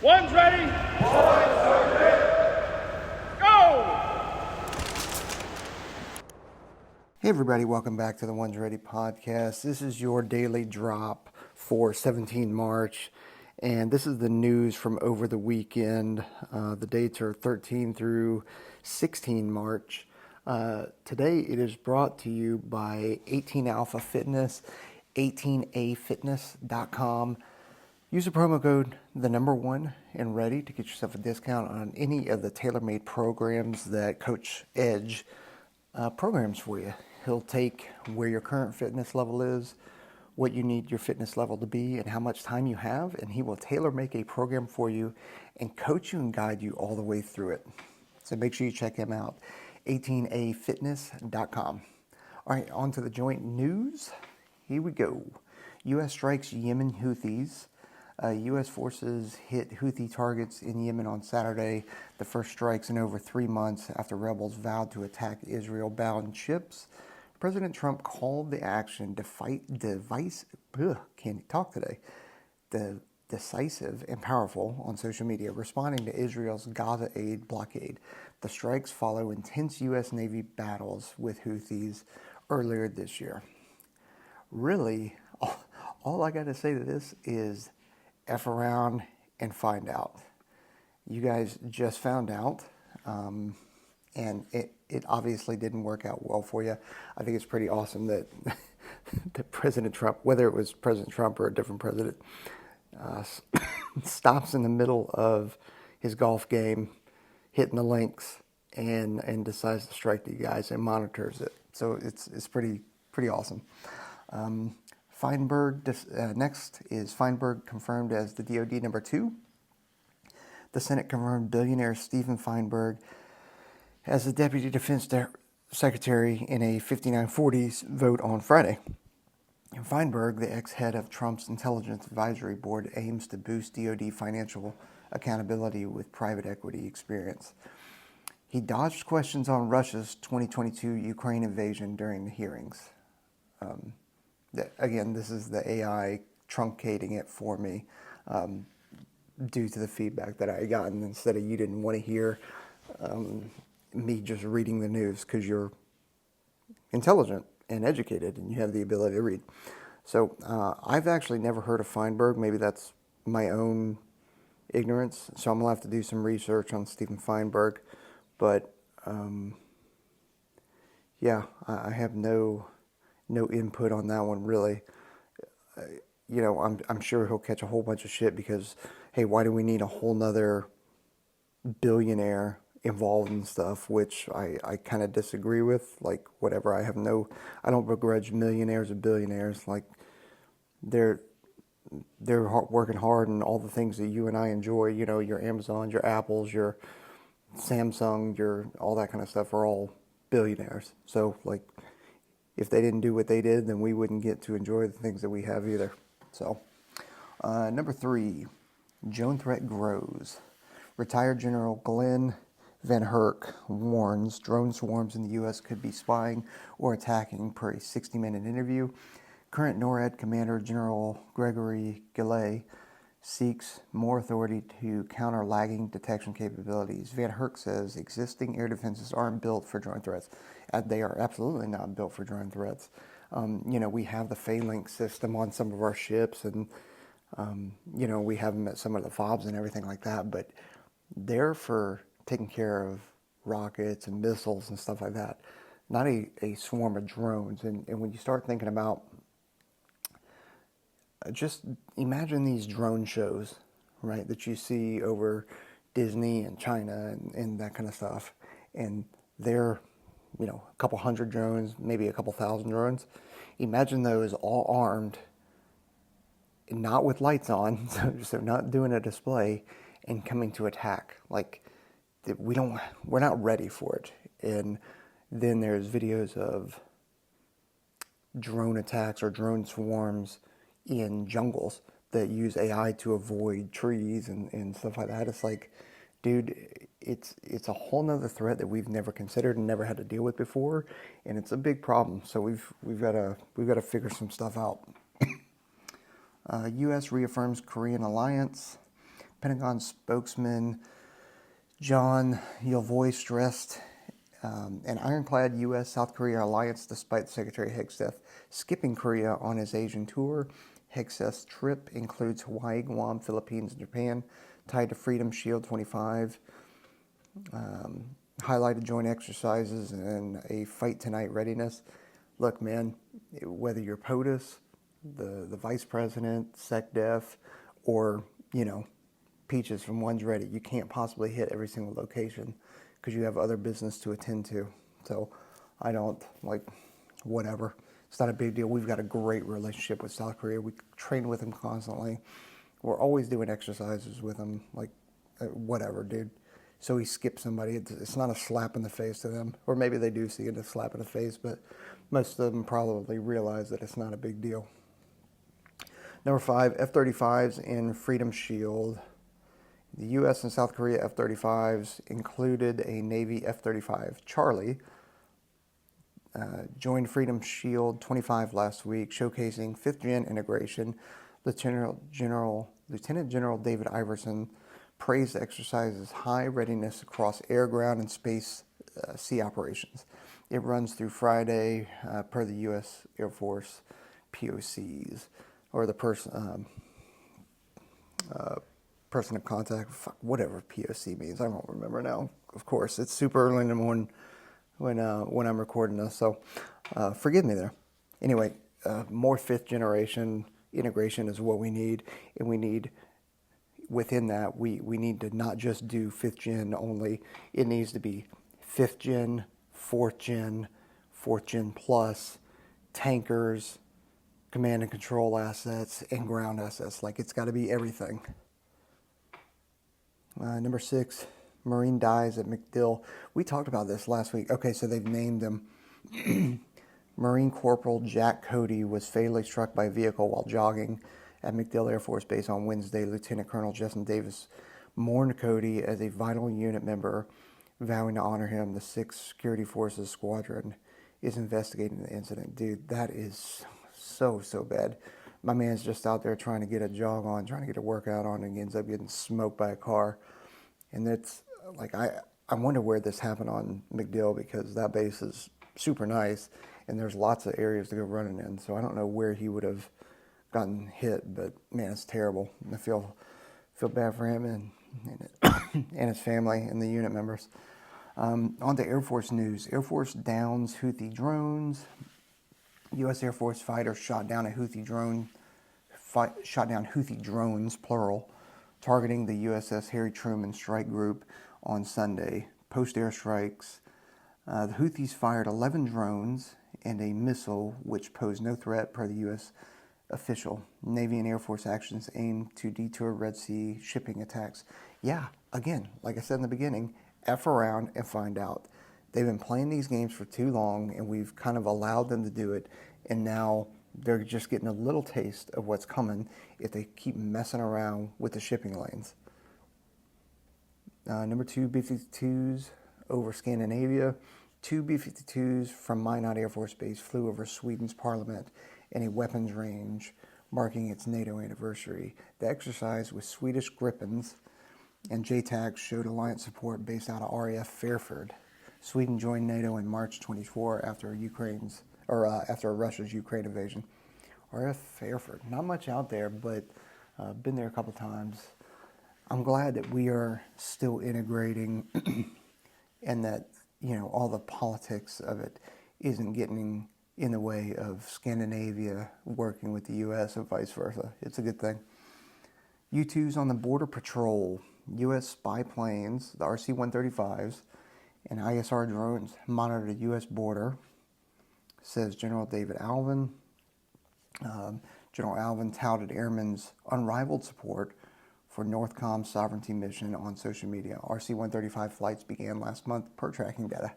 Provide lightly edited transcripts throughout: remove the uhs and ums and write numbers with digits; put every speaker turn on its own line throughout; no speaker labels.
One's ready. Go!
Hey everybody, welcome back to the One's Ready podcast. This is your daily drop for 17 March, and this is the news from over the weekend. The dates are 13 through 16 March. Today it is brought to you by 18 Alpha Fitness, 18afitness.com. Use the promo code #1 and ready to get yourself a discount on any of the tailor-made programs that Coach Edge programs for you. He'll take where your current fitness level is, what you need your fitness level to be, and how much time you have, and he will tailor-make a program for you and coach you and guide you all the way through it. So make sure you check him out, 18afitness.com. All right, on to the joint news. Here we go. U.S. strikes Yemen Houthis. U.S. forces hit Houthi targets in Yemen on Saturday, the first strikes in over 3 months after rebels vowed to attack Israel-bound ships. President Trump called the action decisive and powerful on social media, responding to Israel's Gaza aid blockade. The strikes follow intense U.S. Navy battles with Houthis earlier this year. Really, all I got to say to this is F around and find out. You guys just found out, and it obviously didn't work out well for you. I think it's pretty awesome that, that President Trump, whether it was President Trump or a different president, stops in the middle of his golf game, hitting the links, and decides to strike you guys and monitors it. So it's pretty awesome. Feinberg, next is Feinberg confirmed as the DoD #2. The Senate confirmed billionaire Stephen Feinberg as the Deputy Defense Secretary in a 59-40 vote on Friday. And Feinberg, the ex-head of Trump's Intelligence Advisory Board, aims to boost DoD financial accountability with private equity experience. He dodged questions on Russia's 2022 Ukraine invasion during the hearings. Again, this is the AI truncating it for me due to the feedback that I had gotten instead of you didn't want to hear me just reading the news because you're intelligent and educated and you have the ability to read. So I've actually never heard of Feinberg. Maybe that's my own ignorance. So I'm going to have to do some research on Stephen Feinberg. But yeah, I have no input on that one, really. You know, I'm sure he'll catch a whole bunch of shit because, hey, why do we need a whole nother billionaire involved in stuff, which I kind of disagree with. Like, whatever, I don't begrudge millionaires or billionaires. Like, they're working hard and all the things that you and I enjoy, you know, your Amazons, your Apples, your Samsung, your all that kind of stuff are all billionaires. So, like, if they didn't do what they did, then we wouldn't get to enjoy the things that we have either. So, #3, drone threat grows. Retired General Glenn Van Herk warns drone swarms in the U.S. could be spying or attacking per a 60-minute interview. Current NORAD Commander General Gregory Gillet seeks more authority to counter lagging detection capabilities. Van Herk says existing air defenses aren't built for drone threats. They are absolutely not built for drone threats. You know, we have the phalanx system on some of our ships, and you know, we have them at some of the FOBs and everything like that, but they're for taking care of rockets and missiles and stuff like that, not a swarm of drones. And when you start thinking about, just imagine these drone shows, right, that you see over Disney and China and that kind of stuff. And they're, you know, a couple hundred drones, maybe a couple thousand drones. Imagine those all armed, not with lights on, so not doing a display, and coming to attack. Like, we're not ready for it. And then there's videos of drone attacks or drone swarms in jungles that use AI to avoid trees and stuff like that. It's like, dude, it's a whole nother threat that we've never considered and never had to deal with before, and it's a big problem. So we've got to figure some stuff out. U.S. reaffirms Korean alliance. Pentagon spokesman John Yelvoy stressed an ironclad U.S.-South Korea alliance despite Secretary Hegseth skipping Korea on his Asian tour. Hegseth's trip includes Hawaii, Guam, Philippines, and Japan, tied to Freedom Shield 25, highlighted joint exercises and a fight tonight readiness. Look, man, whether you're POTUS, the vice president, SecDef, or, Peaches from One's Ready, you can't possibly hit every single location because you have other business to attend to. So I don't, whatever. It's not a big deal. We've got a great relationship with South Korea. We train with them constantly. We're always doing exercises with them, whatever, dude. So he skipped somebody. It's not a slap in the face to them. Or maybe they do see it as a slap in the face, but most of them probably realize that it's not a big deal. Number 5, F-35s in Freedom Shield. The U.S. and South Korea F-35s included a Navy F-35 Charlie, joined Freedom Shield 25 last week, showcasing 5th Gen integration. Lieutenant General David Iverson praised the exercise's high readiness across air, ground, and space sea operations. It runs through Friday per the U.S. Air Force POCs, or the person of contact, whatever POC means. I don't remember now. Of course, it's super early in the morning when I'm recording this, so forgive me there. Anyway, more 5th generation integration is what we need, and we need, within that, we need to not just do 5th gen only. It needs to be 5th gen, 4th gen, 4th gen plus, tankers, command and control assets, and ground assets. It's got to be everything. Number 6, Marine dies at McDill. We talked about this last week. Okay, so they've named him. Marine Corporal Jack Cody was fatally struck by a vehicle while jogging at MacDill Air Force Base on Wednesday. Lieutenant Colonel Justin Davis mourned Cody as a vital unit member, vowing to honor him. The 6th Security Forces Squadron is investigating the incident. Dude, that is so bad. My man's just out there trying to get a jog on, trying to get a workout on, and he ends up getting smoked by a car. And it's I wonder where this happened on MacDill, because that base is super nice and there's lots of areas to go running in. So I don't know where he would have gotten hit, but man, it's terrible. I feel bad for him and and his family and the unit members. On to Air Force news. Air Force downs Houthi drones. U.S. Air Force fighters shot down Houthi drones, plural, targeting the USS Harry Truman strike group on Sunday. Post airstrikes, the Houthis fired 11 drones and a missile which posed no threat, per the U.S. official. Navy and Air Force actions aim to deter Red Sea shipping attacks. Yeah, again, like I said in the beginning, F around and find out. They've been playing these games for too long, and we've kind of allowed them to do it, and now they're just getting a little taste of what's coming if they keep messing around with the shipping lanes. Number 2, B-52s over Scandinavia. 2 B-52s from Minot Air Force Base flew over Sweden's parliament in a weapons range, marking its NATO anniversary. The exercise with Swedish Gripens and JTAGs showed alliance support based out of RAF Fairford. Sweden joined NATO in March 24 after Russia's Ukraine invasion. RAF Fairford, not much out there, but been there a couple times. I'm glad that we are still integrating and that, all the politics of it isn't getting in the way of Scandinavia working with the U.S. and vice versa. It's a good thing. U-2s on the border patrol. U.S. spy planes, the RC-135s, and ISR drones monitor the U.S. border, says General David Alvin. General Alvin touted airmen's unrivaled support for NORTHCOM's sovereignty mission on social media. RC-135 flights began last month per tracking data.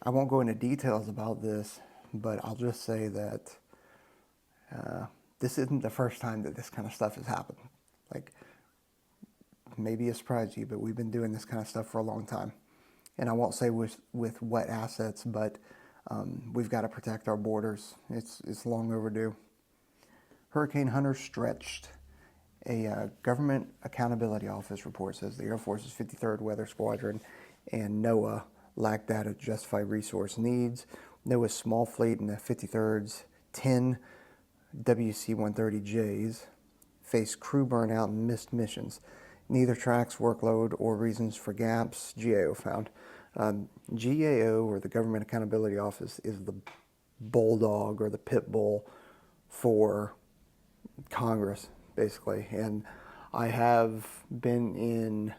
I won't go into details about this, but I'll just say that this isn't the first time that this kind of stuff has happened. Maybe it surprised you, but we've been doing this kind of stuff for a long time. And I won't say with what assets, but we've got to protect our borders. It's long overdue. Hurricane Hunter stretched A Government Accountability Office report says the Air Force's 53rd Weather Squadron and NOAA lack data to justify resource needs. NOAA's small fleet and the 53rd's 10 WC-130Js face crew burnout and missed missions. Neither tracks workload or reasons for gaps, GAO found. GAO, or the Government Accountability Office, is the bulldog or the pit bull for Congress, basically. And I have been in,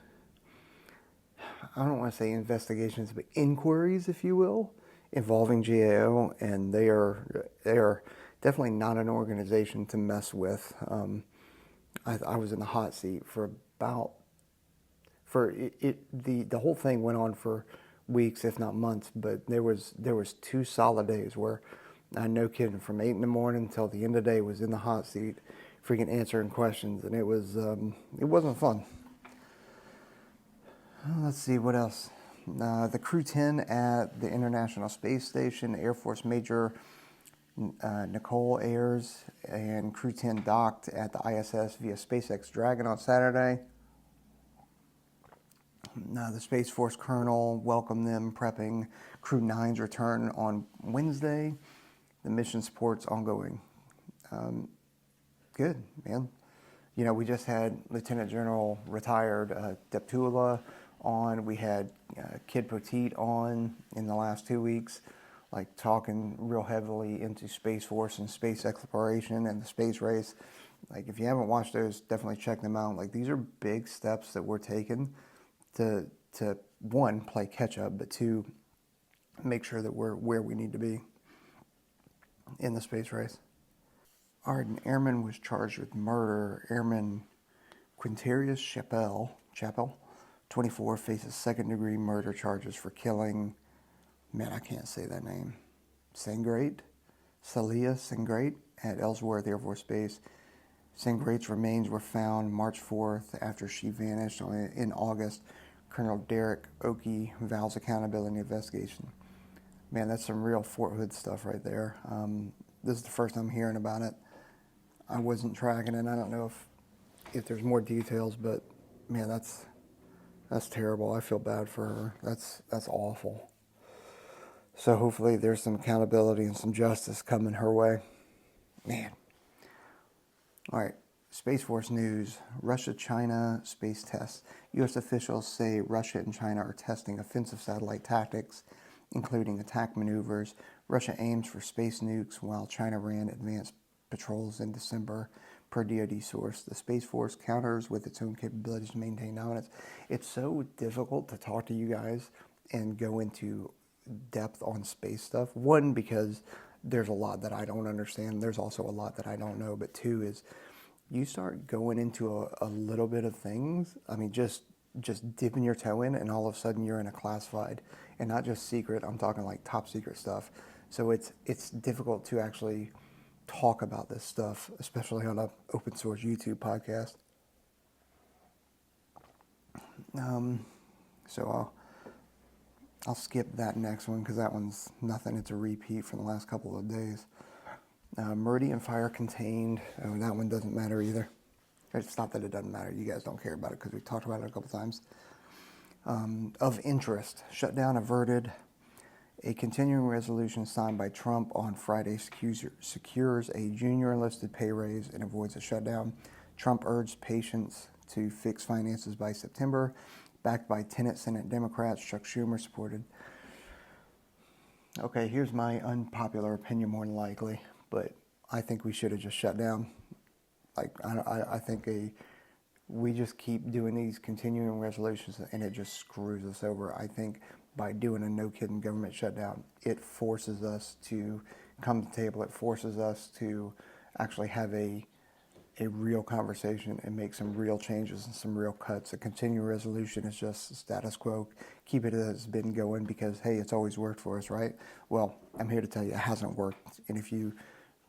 I don't want to say investigations, but inquiries, if you will, involving GAO, and they are definitely not an organization to mess with. I was in the hot seat for the whole thing went on for weeks, if not months, but there was 2 solid days where, no kidding, from 8 in the morning until the end of the day was in the hot seat, freaking answering questions, and it wasn't fun. Let's see what else. The Crew 10 at the International Space Station, Air Force Major Nicole Ayers and Crew 10 docked at the ISS via SpaceX Dragon on Saturday. The Space Force Colonel welcomed them, prepping Crew 9's return on Wednesday. The mission support's ongoing. Good, man. You know, we just had Lieutenant General retired Deptula on. We had Kid Poteet on in the last 2 weeks, like talking real heavily into Space Force and space exploration and the space race. Like, if you haven't watched those, definitely check them out. Like, these are big steps that we're taking to one, play catch up, but two, make sure that we're where we need to be in the space race. All right, an airman was charged with murder. Airman Quintarius Chappell, 24, faces second-degree murder charges for killing, man, I can't say that name, Celia Sengrate at Ellsworth Air Force Base. Sengrate's remains were found March 4th after she vanished in August. Colonel Derek Oakey vows accountability investigation. Man, that's some real Fort Hood stuff right there. This is the first time hearing about it. I wasn't tracking it. I don't know if there's more details, but man, that's terrible. I feel bad for her. That's awful. So hopefully there's some accountability and some justice coming her way. Man. All right. Space Force news. Russia-China space tests. U.S. officials say Russia and China are testing offensive satellite tactics, including attack maneuvers. Russia aims for space nukes while China ran advanced patrols in December, per DoD source. The Space Force counters with its own capabilities to maintain dominance. It's so difficult to talk to you guys and go into depth on space stuff. One, because there's a lot that I don't understand. There's also a lot that I don't know. But two is, you start going into a little bit of things. I mean, just dipping your toe in, and all of a sudden you're in a classified, and not just secret. I'm talking like top secret stuff. So it's difficult to actually talk about this stuff, especially on an open source YouTube podcast. So I'll skip that next one because that one's nothing. It's a repeat from the last couple of days. Meridian fire contained. Oh, that one doesn't matter either. It's not that it doesn't matter. You guys don't care about it because we talked about it a couple times. Of interest, shutdown averted. A continuing resolution signed by Trump on Friday secures a junior enlisted pay raise and avoids a shutdown. Trump urged patience to fix finances by September. Backed by Senate Democrats, Chuck Schumer supported. Okay, here's my unpopular opinion, more than likely, but I think we should have just shut down. Like, I think we just keep doing these continuing resolutions and it just screws us over. I think by doing a no-kidding government shutdown, it forces us to come to the table. It forces us to actually have a real conversation and make some real changes and some real cuts. A continuing resolution is just status quo. Keep it as it's been going because, hey, it's always worked for us, right? Well, I'm here to tell you it hasn't worked. And if you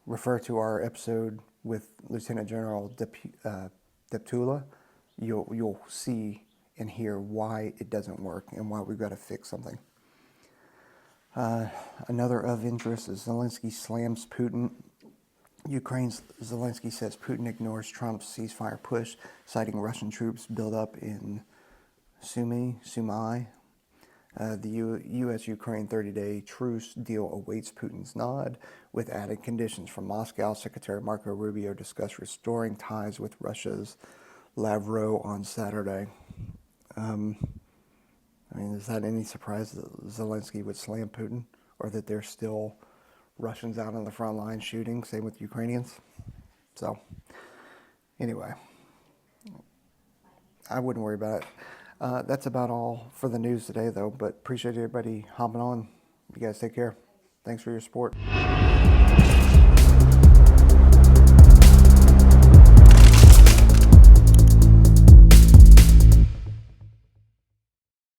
refer to our episode with Lieutenant General Deptula, you'll see and hear why it doesn't work and why we've got to fix something. Another of interest is Zelensky slams Putin Ukraine's Zelensky says Putin ignores Trump's ceasefire push, citing Russian troops build up in Sumy. The U.S.-Ukraine 30-day truce deal awaits Putin's nod, with added conditions from Moscow. Secretary Marco Rubio discussed restoring ties with Russia's Lavrov on Saturday. Is that any surprise that Zelensky would slam Putin, or that there's still Russians out on the front line shooting? Same with Ukrainians. So, anyway, I wouldn't worry about it. That's about all for the news today, though, but appreciate everybody hopping on. You guys take care. Thanks for your support.